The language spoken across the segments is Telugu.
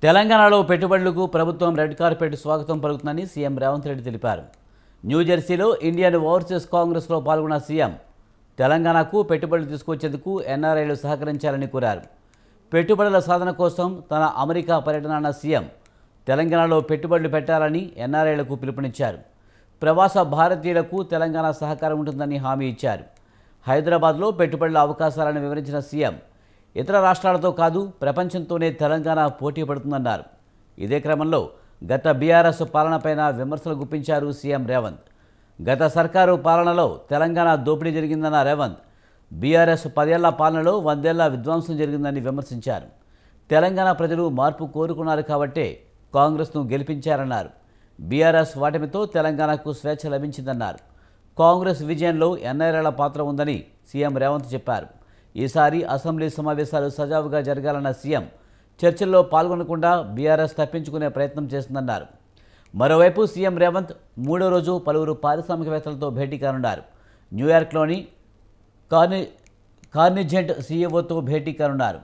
తెలంగాణలో పెట్టుబడులకు ప్రభుత్వం రెడ్ కార్పెట్ స్వాగతం పలుకుతుందని సీఎం రేవంత్ రెడ్డి తెలిపారు. న్యూజెర్సీలో ఇండియన్ ఓవర్సీస్ కాంగ్రెస్లో పాల్గొన్న సీఎం తెలంగాణకు పెట్టుబడులు తీసుకొచ్చేందుకు ఎన్ఆర్ఐలు సహకరించాలని కోరారు. పెట్టుబడుల సాధన కోసం తన అమెరికా పర్యటన అన్న సీఎం తెలంగాణలో పెట్టుబడులు పెట్టాలని ఎన్ఆర్ఐలకు పిలుపునిచ్చారు. ప్రవాస భారతీయులకు తెలంగాణ సహకారం ఉంటుందని హామీ ఇచ్చారు. హైదరాబాద్లో పెట్టుబడుల అవకాశాలను వివరించిన సీఎం ఇతర రాష్ట్రాలతో కాదు ప్రపంచంతోనే తెలంగాణ పోటీ పడుతుందన్నారు. ఇదే క్రమంలో గత బీఆర్ఎస్ పాలనపైన విమర్శలు గుప్పించారు సీఎం రేవంత్. గత సర్కారు పాలనలో తెలంగాణ దోపిడీ జరిగిందన్న రేవంత్ బీఆర్ఎస్ 10 ఏళ్ల పాలనలో 100 ఏళ్ల విధ్వంసం జరిగిందని విమర్శించారు. తెలంగాణ ప్రజలు మార్పు కోరుకున్నారు కాబట్టే కాంగ్రెస్ను గెలిపించారన్నారు. బీఆర్ఎస్ వాటమితో తెలంగాణకు స్వేచ్ఛ లభించిందన్నారు. కాంగ్రెస్ విజయంలో ఎన్ఆర్ఐల పాత్ర ఉందని సీఎం రేవంత్ చెప్పారు. ఈసారి అసెంబ్లీ సమావేశాలు సజావుగా జరగాలన్న సీఎం చర్చల్లో పాల్గొనకుండా బీఆర్ఎస్ తప్పించుకునే ప్రయత్నం చేస్తుందన్నారు. మరోవైపు సీఎం రేవంత్ 3వ రోజు పలువురు పారిశ్రామికవేత్తలతో భేటీ కానున్నారు. న్యూయార్క్లోని కార్నిజెంట్ సీఈఓతో భేటీ కానున్నారు.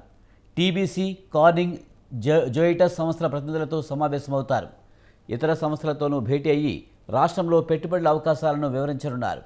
టీబీసీ, కార్నింగ్, జోయిటస్ సంస్థల ప్రతినిధులతో సమావేశమవుతారు. ఇతర సంస్థలతోనూ భేటీ అయ్యి రాష్ట్రంలో పెట్టుబడుల అవకాశాలను వివరించనున్నారు.